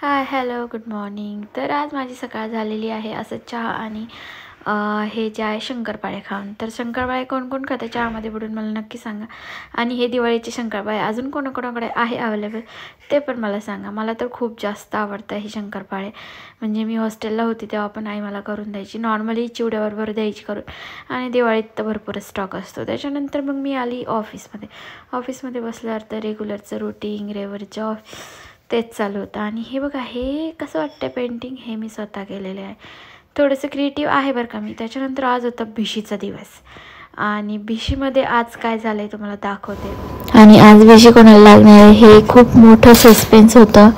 Hi hello good morning. तर आज माझी सकाळ झालेली आहे असं चहा आणि हे जे आहे शंकरपाळे खाऊन. तर शंकरपाळे कोण कोण खाते चहामध्ये बुडून मला नक्की सांगा. आणि हे दिवाळीचे शंकरपाळे अजून कोणाकोणाकडे आहे अवेलेबल ते पण मला सांगा. मला तर खूप जास्त आवडतं हे शंकरपाळे. म्हणजे मी हॉस्टेलला होती तेव्हा पण आई मला करून द्यायची. नॉर्मली चिवड्याबरोबर द्यायची करून आणि दिवाळीत तर भरपूर स्टॉक असतो. त्याच्यानंतर मग मी आली ऑफिसमध्ये बसल्यावर तर रेग्युलरचं रुटीन रेवरचं तेच चालू होतं. आणि हे बघा हे कसं वाटतं पेंटिंग हे मी स्वतः केलेले आहे. थोडंसं क्रिएटिव्ह आहे बरं का मी. त्याच्यानंतर आज होता भिशीचा दिवस आणि भिशीमध्ये आज काय झालं आहे तुम्हाला दाखवते. आणि आज भिशी कोणाला लागणार आहे हे खूप मोठं सस्पेन्स होतं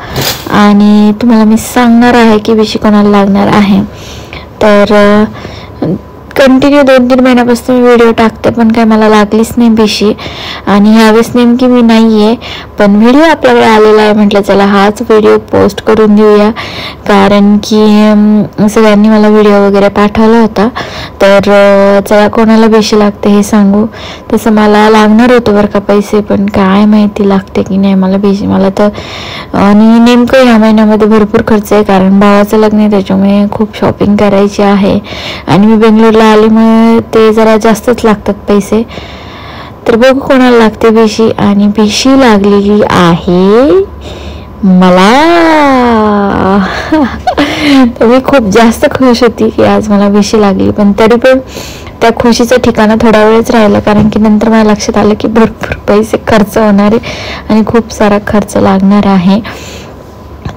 आणि तुम्हाला मी सांगणार आहे की भिशी कोणाला लागणार आहे. तर कंटिन्यू 2-3 महिन्यापासून मी व्हिडिओ टाकते पण काय मला लागलीच नाही भिशी. आणि ह्यावेळेस नेमकी मी नाही आहे पण व्हिडिओ आपल्याकडे आलेला आहे म्हटलं चला हाच व्हिडिओ पोस्ट करून देऊया. कारण की सगळ्यांनी मला व्हिडिओ वगैरे पाठवला होता. तर चला कोणाला भिशी लागते हे सांगू. तसं मला लागणार होतं बरं का पैसे पण काय माहिती लागते की नाही मला भिशी. मला तर आणि नेमकं ह्या महिन्यामध्ये भरपूर खर्च आहे कारण भावाचं लग्न आहे त्याच्यामुळे खूप शॉपिंग करायची आहे आणि मी बेंगलोरला आल्यामुळे ते जरा जास्तच लागतात पैसे. तर बघू कोणाला लागते भिशी. आणि भिशी लागलेली आहे मला. तर मी खूप जास्त खुश होती की आज मला भिशी लागली. पण तरी पण त्या खुशीचं ठिकाणं थोडा वेळच राहिलं कारण की नंतर मला लक्षात आलं की भरपूर पैसे खर्च होणार आहे आणि खूप सारा खर्च लागणार आहे.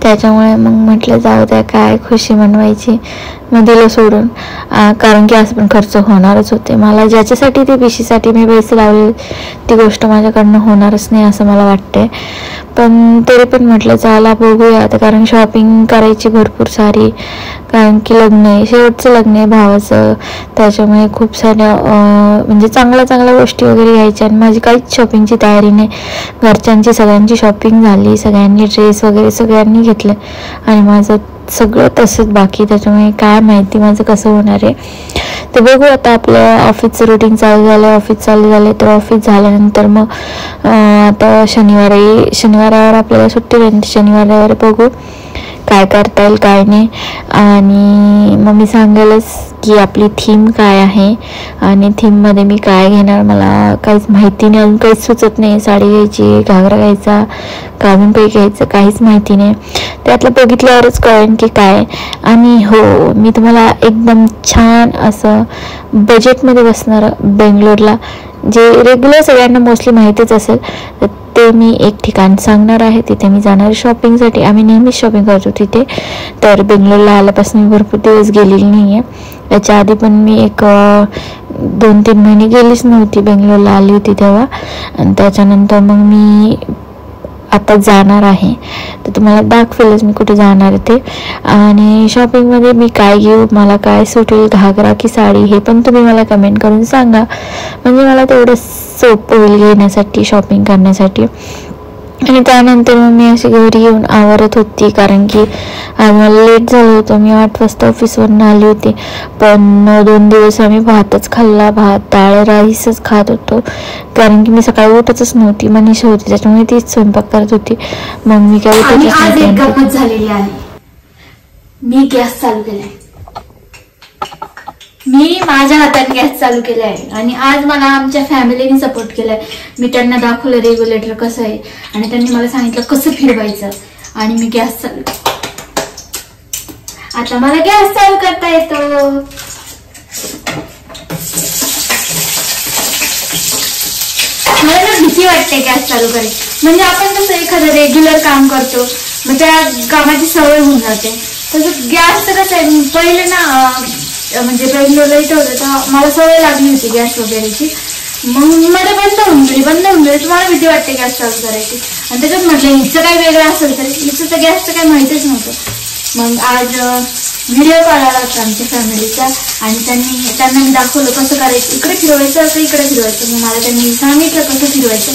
त्याच्यामुळे मग म्हटलं जाऊ द्या काय खुशी मनवायची मग दिलं सोडून. कारण की असं पण खर्च होणारच होते. मला ज्याच्यासाठी ते भिशीसाठी मी पैसे लावले ती गोष्ट माझ्याकडनं होणारच नाही असं मला वाटते. पण तरी पण म्हटलं चला बघूया आता कारण शॉपिंग करायची भरपूर सारी. कारण की लग्न आहे शेवटचं लग्न आहे भावाचं. त्याच्यामुळे खूप साऱ्या म्हणजे चांगल्या गोष्टी वगैरे घ्यायच्या आणि माझी काहीच शॉपिंगची तयारी नाही. घरच्यांची सगळ्यांची शॉपिंग झाली. सगळ्यांनी ड्रेस वगैरे सगळ्यांनी घेतले आणि माझं सगळं तसंच बाकी. त्याच्यामुळे काय माहिती माझं कसं होणार आहे ते बघू. आता आपलं ऑफिसचं रुटीन चालू झालं तर ऑफिस झाल्यानंतर मग आता शनिवारावर आपल्याला सुट्टी राहते. शनिवारावर बघू काय करता येईल काय नाही. आणि मग मी सांगेलच की आपली थीम काय आहे आणि थीममध्ये मी काय घेणार मला काहीच माहिती नाही. अजून काहीच सुचत नाही. साडी घ्यायची घागरा घ्यायचा काढून काही घ्यायचं काहीच माहिती नाही. त्यातलं बघितल्यावरच कळेल की काय. आणि हो मी तुम्हाला एकदम छान असं बजेटमध्ये बसणारं बेंगलोरला जे रेग्युलर सगळ्यांना मोस्टली माहितीच असेल तर ते मी एक ठिकाण सांगणार आहे. तिथे मी जाणार शॉपिंगसाठी. आम्ही नेहमीच शॉपिंग करतो तिथे. तर बेंगलोरला आल्यापासून मी भरपूर दिवस गेलेली नाही आहे. याच्या आधी पण मी एक 2-3 महिने गेलीच नव्हती. बेंगलोरला आली होती तेव्हा. आणि त्याच्यानंतर मग मी आता जाणार आहे तर तुम्हाला दाखवेलच मी कुठे जाणार आहे ते. आणि शॉपिंगमध्ये मी काय घेऊ मला काय सुटेल घागरा की साडी हे पण तुम्ही मला कमेंट करून सांगा. म्हणजे मला तेवढं सोपं होईल घेण्यासाठी शॉपिंग करण्यासाठी. आणि त्यानंतर मग मी अशी घरी येऊन आवरत होती कारण की आज मला लेट झालं होतं. मी 8 वाजता ऑफिसवरून आली होती पण 2 दिवस आम्ही भातच खाल्ला. भात डाळ राईसच खात होतो कारण की मी सकाळी उठतच नव्हती. मनीषा होती त्याच्यामुळे तीच स्वयंपाक करत होती. मग मी काय उठतच आज एक गंमत झालेली आहे. मी गॅस चालू केलाय. मी माझ्या हाताने गॅस चालू केलाय आणि आज मला आमच्या फॅमिलीने सपोर्ट केलाय. मी त्यांना दाखवलं रेग्युलेटर कसं आहे आणि त्यांनी मला सांगितलं कसं फिरवायचं आणि मी गॅस चालू. आता मला गॅस चालू करता येतो. मला ना भीती वाटते गॅस चालू करायची. म्हणजे आपण कसं एखादं रेग्युलर काम करतो मग त्या कामाची सवय होऊन जाते. तसं गॅस तर कसं आहे पहिले ना म्हणजे बेंगलोरला इथं होतं तर मला सवय लागली होती गॅस वगैरेची. मग मध्ये बंद होऊन गेली तुम्हाला भीती वाटते गॅस चालू करायची. आणि त्याच्यात म्हटलं हिचं काय वेगळं असेल तर हिचं तर गॅसचं काही माहितीच नव्हतं. मग आज व्हिडिओ काढायला होता आमच्या फॅमिलीचा आणि त्यांना मी दाखवलं कसं करायचं. इकडे फिरवायचं असं इकडे फिरवायचं. मग मला त्यांनी सांगितलं कसं फिरवायचं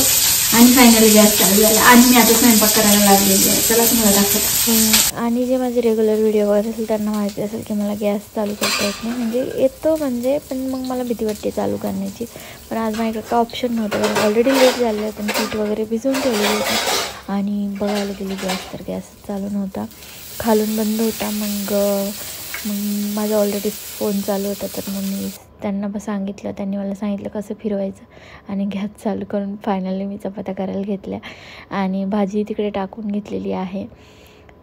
आणि फायनली गॅस चालू झाला आणि मी आता स्वयंपाक करायला लागलेली आहे. चला तुम्हाला दाखवतो. आणि जे माझे रेग्युलर व्हिडिओ असेल त्यांना माहिती असेल की मला गॅस चालू करता येत नाही. म्हणजे येतो म्हणजे पण मग मला भीती वाटते चालू करण्याची. पण आज माझ्याकडे काय ऑप्शन नव्हतं कारण ऑलरेडी लेट झालं आहे. पण पीठ वगैरे भिजवून ठेवलेलं होतं आणि बघायला गेली गॅस तर गॅस चालू नव्हता, खालून बंद होता. मग माझा ऑलरेडी फोन चालू होता, तर मग मी त्यांना सांगितलं, त्यांनी मला सांगितलं कसं फिरवायचं आणि गॅस चालू करून फायनली मी चपात्या करायला घेतल्या आणि भाजी तिकडे टाकून घेतलेली आहे.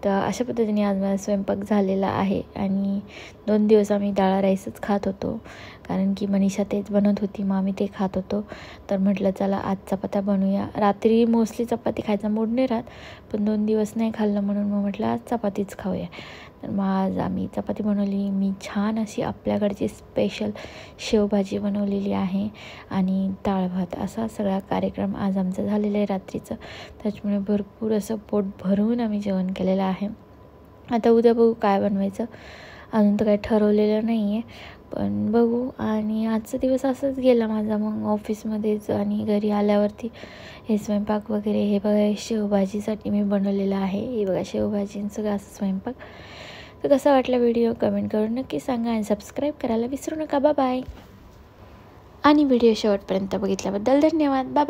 तर अशा पद्धतीने आज माझा स्वयंपाक झालेला आहे. आणि 2 दिवस आम्ही डाळ राईसच खात होतो, कारण की मनीषा तेच बनवत होती, मग आम्ही ते खात होतो. तर म्हटलं चला आज चपात्या बनवूया. रात्री मोस्टली चपाती खायचा मूड नाही राहत, पण 2 दिवस नाही खाल्लं म्हणून मग म्हटलं आज चपातीच खाऊया. तर मग आज आम्ही चपाती बनवली. मी छान अशी आपल्याकडची स्पेशल शेवभाजी बनवलेली आहे आणि डाळ भात, असा सगळा कार्यक्रम आज आमचा झालेला आहे रात्रीचं. त्याच्यामुळे भरपूर असं पोट भरून आम्ही जेवण केलेलं आहे. आता उद्या बघू काय बनवायचं, अजून तर काही ठरवलेलं नाही आहे, पण बघू. आणि आजचा दिवस असंच गेला माझा. मग ऑफिसमध्येच आणि घरी आल्यावरती हे स्वयंपाक वगैरे. हे बघा शेवभाजीसाठी मी बनवलेलं आहे, हे बघा शेवभाजी सगळं असं स्वयंपाक. तर कसा वाटला व्हिडिओ कमेंट करून नक्की सांगा आणि सबस्क्राईब करायला विसरू नका. बाय. आणि व्हिडिओ शेवटपर्यंत बघितल्याबद्दल धन्यवाद. बाय.